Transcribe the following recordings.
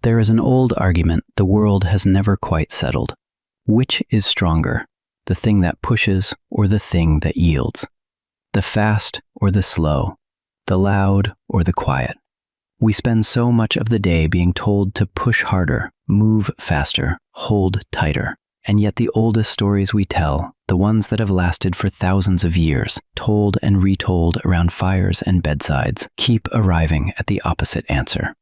There is an old argument the world has never quite settled. Which is stronger, the thing that pushes or the thing that yields? The fast or the slow? The loud or the quiet? We spend so much of the day being told to push harder, move faster, hold tighter. And yet the oldest stories we tell, the ones that have lasted for thousands of years, told and retold around fires and bedsides, keep arriving at the opposite answer.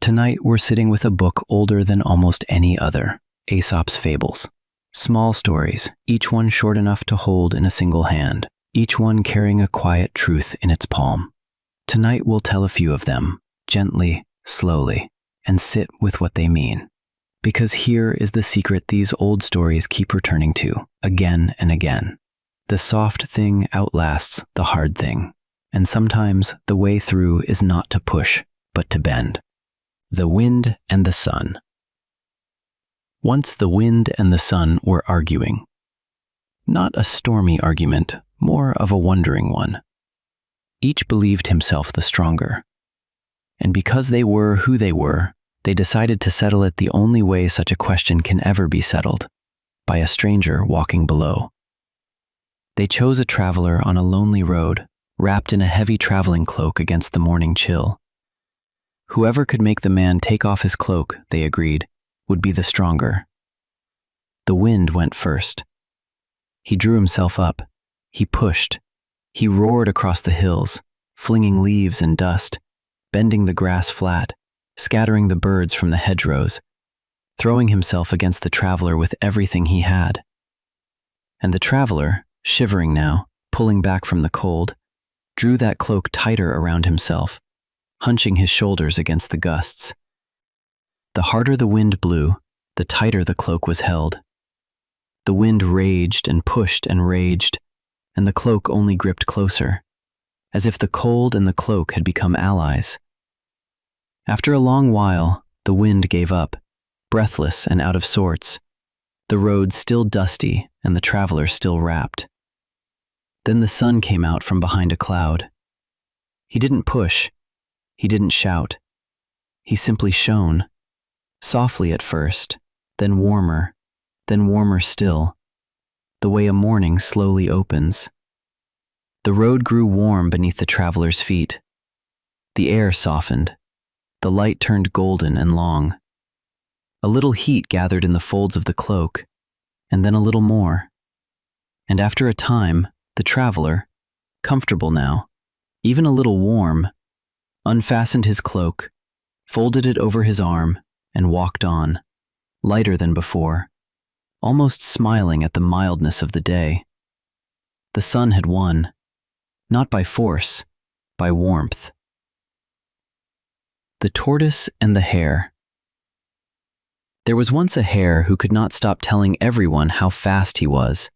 Tonight we're sitting with a book older than almost any other, Aesop's Fables. Small stories, each one short enough to hold in a single hand, each one carrying a quiet truth in its palm. Tonight we'll tell a few of them, gently, slowly, and sit with what they mean. Because here is the secret these old stories keep returning to, again and again. The soft thing outlasts the hard thing, and sometimes the way through is not to push, but to bend. The wind and the sun. Once the wind and the sun were arguing. Not a stormy argument, more of a wondering one. Each believed himself the stronger. And because they were who they were, they decided to settle it the only way such a question can ever be settled, by a stranger walking below. They chose a traveler on a lonely road, wrapped in a heavy traveling cloak against the morning chill. Whoever could make the man take off his cloak, they agreed, would be the stronger. The wind went first. He drew himself up. He pushed. He roared across the hills, flinging leaves and dust, bending the grass flat, scattering the birds from the hedgerows, throwing himself against the traveler with everything he had. And the traveler, shivering now, pulling back from the cold, drew that cloak tighter around himself, hunching his shoulders against the gusts. The harder the wind blew, the tighter the cloak was held. The wind raged and pushed and raged, and the cloak only gripped closer, as if the cold and the cloak had become allies. After a long while, the wind gave up, breathless and out of sorts, the road still dusty and the traveler still wrapped. Then the sun came out from behind a cloud. He didn't push. He didn't shout. He simply shone, softly at first, then warmer still, the way a morning slowly opens. The road grew warm beneath the traveler's feet. The air softened. The light turned golden and long. A little heat gathered in the folds of the cloak, and then a little more. And after a time, the traveler, comfortable now, even a little warm, unfastened his cloak, folded it over his arm, and walked on, lighter than before, almost smiling at the mildness of the day. The sun had won, not by force, by warmth. The tortoise and the hare. There was once a hare who could not stop telling everyone how fast he was.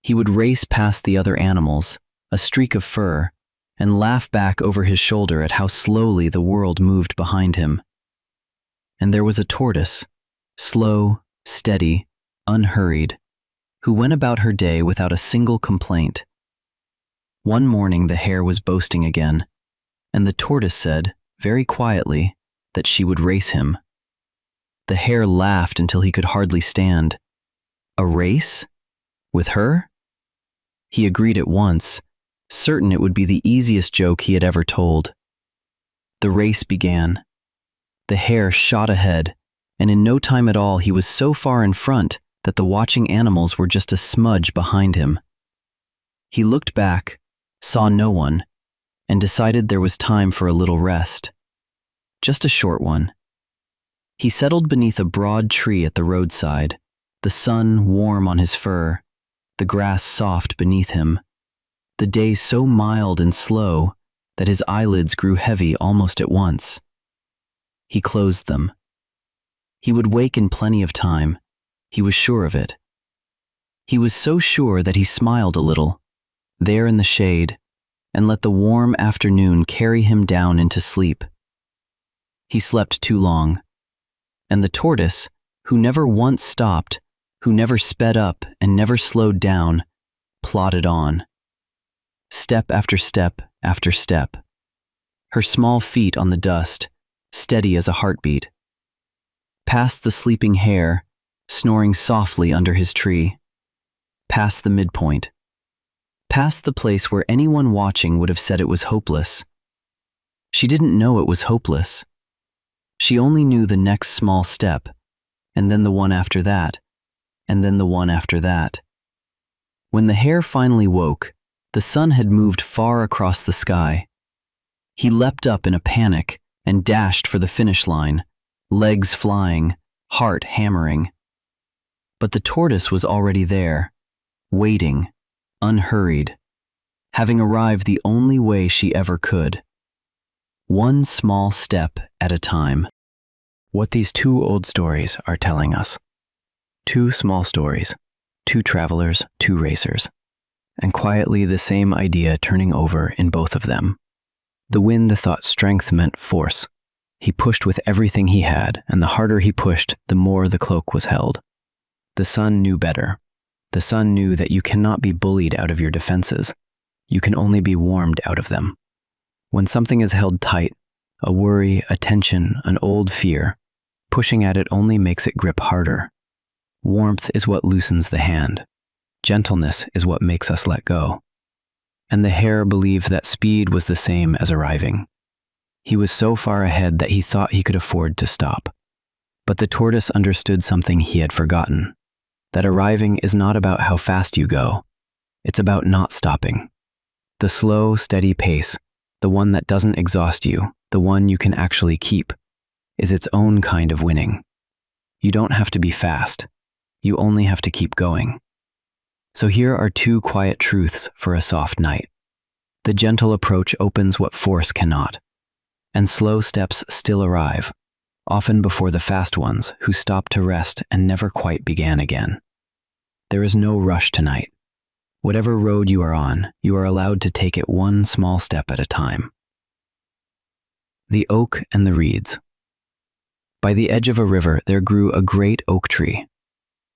He would race past the other animals, a streak of fur, and laugh back over his shoulder at how slowly the world moved behind him. And there was a tortoise, slow, steady, unhurried, who went about her day without a single complaint. One morning the hare was boasting again, and the tortoise said, very quietly, that she would race him. The hare laughed until he could hardly stand. A race? With her? He agreed at once, certain it would be the easiest joke he had ever told. The race began. The hare shot ahead, and in no time at all he was so far in front that the watching animals were just a smudge behind him. He looked back, saw no one, and decided there was time for a little rest. Just a short one. He settled beneath a broad tree at the roadside, the sun warm on his fur, the grass soft beneath him, the day so mild and slow that his eyelids grew heavy almost at once. He closed them. He would wake in plenty of time. He was sure of it. He was so sure that he smiled a little, there in the shade, and let the warm afternoon carry him down into sleep. He slept too long, and the tortoise, who never once stopped, who never sped up and never slowed down, plodded on. Step after step after step. Her small feet on the dust, steady as a heartbeat, past the sleeping hare, snoring softly under his tree, past the midpoint, past the place where anyone watching would have said it was hopeless. She didn't know it was hopeless. She only knew the next small step, and then the one after that, and then the one after that. When the hare finally woke, the sun had moved far across the sky. He leapt up in a panic and dashed for the finish line, legs flying, heart hammering. But the tortoise was already there, waiting, unhurried, having arrived the only way she ever could. One small step at a time. What these two old stories are telling us. Two small stories, two travelers, two racers, and quietly the same idea turning over in both of them. The wind thought strength meant force. He pushed with everything he had, and the harder he pushed, the more the cloak was held. The sun knew better. The sun knew that you cannot be bullied out of your defenses. You can only be warmed out of them. When something is held tight, a worry, a tension, an old fear, pushing at it only makes it grip harder. Warmth is what loosens the hand. Gentleness is what makes us let go. And the hare believed that speed was the same as arriving. He was so far ahead that he thought he could afford to stop. But the tortoise understood something he had forgotten, that arriving is not about how fast you go. It's about not stopping. The slow, steady pace, the one that doesn't exhaust you, the one you can actually keep, is its own kind of winning. You don't have to be fast. You only have to keep going. So here are two quiet truths for a soft night. The gentle approach opens what force cannot, and slow steps still arrive, often before the fast ones who stop to rest and never quite began again. There is no rush tonight. Whatever road you are on, you are allowed to take it one small step at a time. The oak and the reeds. By the edge of a river there grew a great oak tree.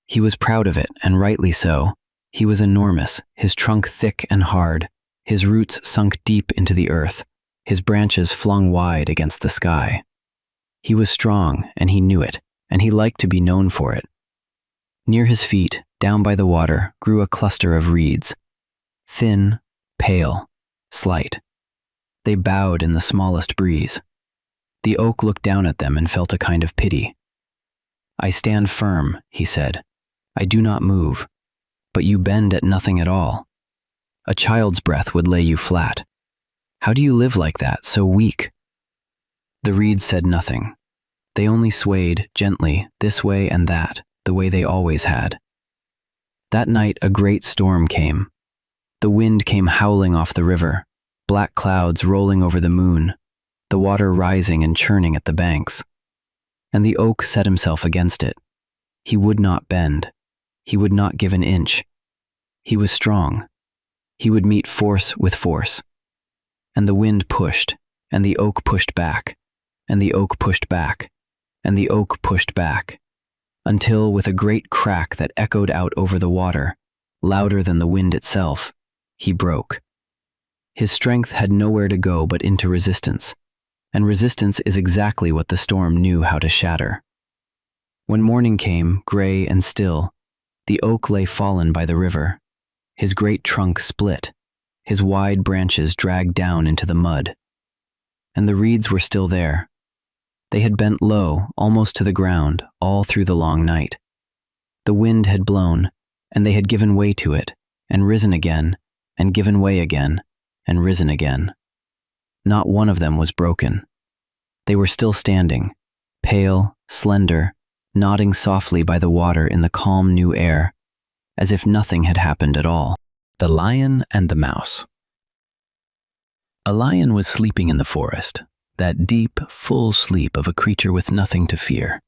He was proud of it, and rightly so. He was enormous, his trunk thick and hard, his roots sunk deep into the earth, his branches flung wide against the sky. He was strong, and he knew it, and he liked to be known for it. Near his feet, down by the water, grew a cluster of reeds. Thin, pale, slight. They bowed in the smallest breeze. The oak looked down at them and felt a kind of pity. "I stand firm," he said. "I do not move, but you bend at nothing at all. A child's breath would lay you flat. How do you live like that, so weak?" The reeds said nothing. They only swayed, gently, this way and that, the way they always had. That night a great storm came. The wind came howling off the river, black clouds rolling over the moon, the water rising and churning at the banks. And the oak set himself against it. He would not bend. He would not give an inch. He was strong. He would meet force with force. And the wind pushed, and the oak pushed back, and the oak pushed back, and the oak pushed back, until with a great crack that echoed out over the water, louder than the wind itself, he broke. His strength had nowhere to go but into resistance, and resistance is exactly what the storm knew how to shatter. When morning came, gray and still, the oak lay fallen by the river, his great trunk split, his wide branches dragged down into the mud. And the reeds were still there. They had bent low, almost to the ground, all through the long night. The wind had blown, and they had given way to it, and risen again, and given way again, and risen again. Not one of them was broken. They were still standing, pale, slender, nodding softly by the water in the calm new air, as if nothing had happened at all. The Lion and the Mouse. A lion was sleeping in the forest, that deep, full sleep of a creature with nothing to fear.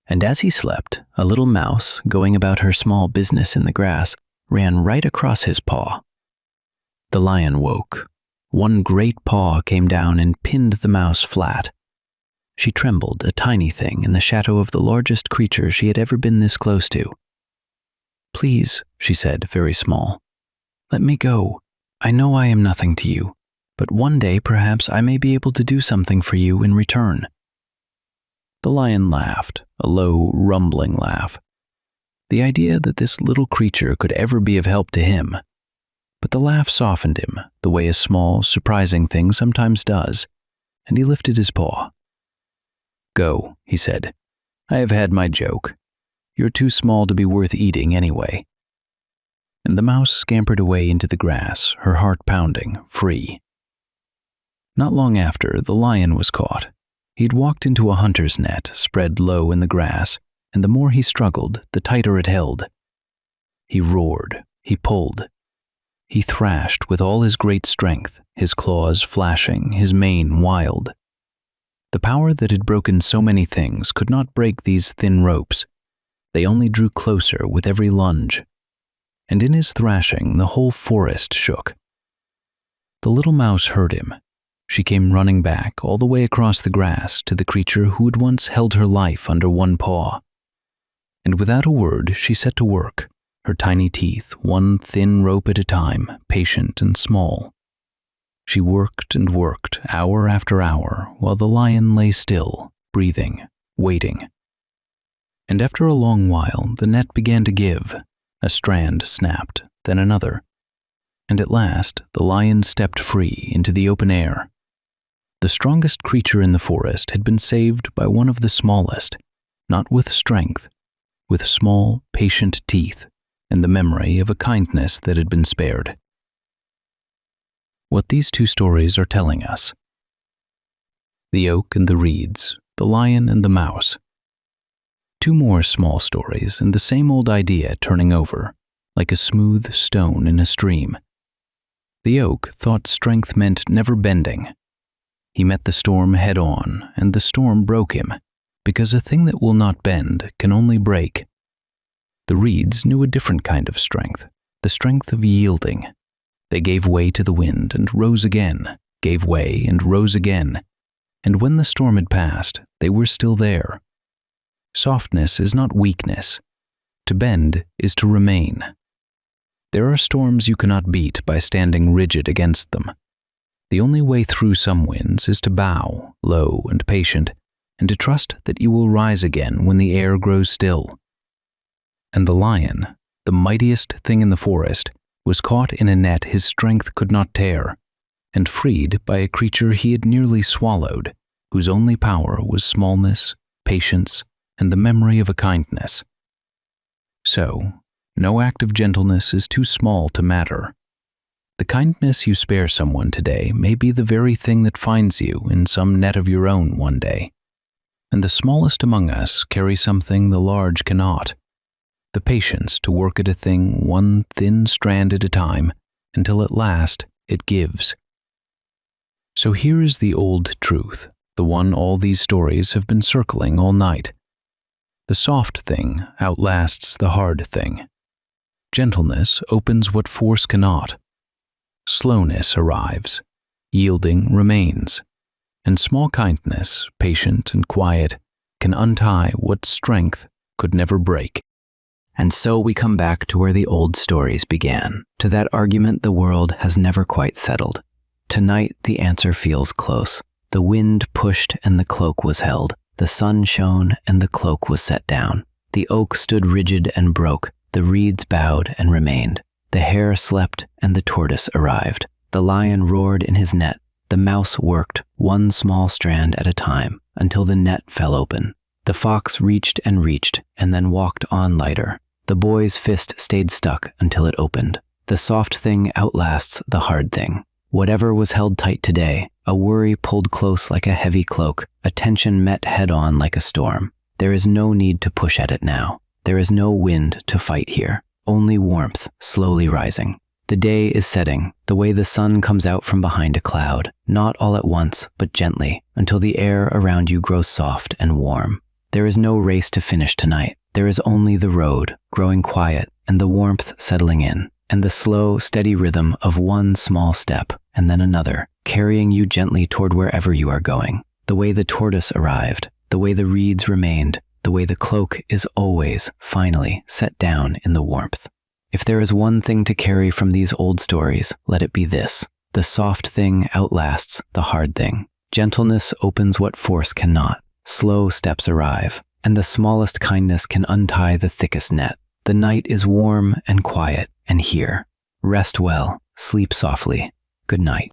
And as he slept, a little mouse, going about her small business in the grass, ran right across his paw. The lion woke. One great paw came down and pinned the mouse flat. She trembled, a tiny thing, in the shadow of the largest creature she had ever been this close to. "Please," she said, very small, "let me go. I know I am nothing to you, but one day perhaps I may be able to do something for you in return." The lion laughed, a low, rumbling laugh. The idea that this little creature could ever be of help to him. But the laugh softened him, the way a small, surprising thing sometimes does, and he lifted his paw. "Go," he said. "I have had my joke. You're too small to be worth eating anyway." And the mouse scampered away into the grass, her heart pounding, free. Not long after, the lion was caught. He'd walked into a hunter's net, spread low in the grass, and the more he struggled, the tighter it held. He roared, he pulled. He thrashed with all his great strength, his claws flashing, his mane wild. The power that had broken so many things could not break these thin ropes. They only drew closer with every lunge. And in his thrashing, the whole forest shook. The little mouse heard him. She came running back all the way across the grass to the creature who had once held her life under one paw. And without a word, she set to work, her tiny teeth, one thin rope at a time, patient and small. She worked and worked, hour after hour, while the lion lay still, breathing, waiting. And after a long while, the net began to give. A strand snapped, then another. And at last, the lion stepped free into the open air. The strongest creature in the forest had been saved by one of the smallest, not with strength, with small, patient teeth and the memory of a kindness that had been spared. What these two stories are telling us. The oak and the reeds, the lion and the mouse. Two more small stories and the same old idea turning over, like a smooth stone in a stream. The oak thought strength meant never bending. He met the storm head on, and the storm broke him, because a thing that will not bend can only break. The reeds knew a different kind of strength, the strength of yielding. They gave way to the wind and rose again, gave way and rose again, and when the storm had passed, they were still there. Softness is not weakness. To bend is to remain. There are storms you cannot beat by standing rigid against them. The only way through some winds is to bow, low and patient, and to trust that you will rise again when the air grows still. And the lion, the mightiest thing in the forest, was caught in a net his strength could not tear, and freed by a creature he had nearly swallowed, whose only power was smallness, patience, and the memory of a kindness. So, no act of gentleness is too small to matter. The kindness you spare someone today may be the very thing that finds you in some net of your own one day. And the smallest among us carry something the large cannot. The patience to work at a thing one thin strand at a time until at last it gives. So here is the old truth, the one all these stories have been circling all night. The soft thing outlasts the hard thing. Gentleness opens what force cannot. Slowness arrives, yielding remains, and small kindness, patient and quiet, can untie what strength could never break. And so we come back to where the old stories began, to that argument the world has never quite settled. Tonight the answer feels close. The wind pushed and the cloak was held. The sun shone and the cloak was set down. The oak stood rigid and broke. The reeds bowed and remained. The hare slept and the tortoise arrived. The lion roared in his net. The mouse worked, one small strand at a time, until the net fell open. The fox reached and then walked on lighter. The boy's fist stayed stuck until it opened. The soft thing outlasts the hard thing. Whatever was held tight today, a worry pulled close like a heavy cloak, a tension met head-on like a storm. There is no need to push at it now. There is no wind to fight here. Only warmth, slowly rising. The day is setting, the way the sun comes out from behind a cloud, not all at once, but gently, until the air around you grows soft and warm. There is no race to finish tonight. There is only the road, growing quiet, and the warmth settling in, and the slow, steady rhythm of one small step, and then another, carrying you gently toward wherever you are going. The way the tortoise arrived, the way the reeds remained, the way the cloak is always, finally, set down in the warmth. If there is one thing to carry from these old stories, let it be this. The soft thing outlasts the hard thing. Gentleness opens what force cannot. Slow steps arrive, and the smallest kindness can untie the thickest net. The night is warm and quiet, and here. Rest well, sleep softly. Good night.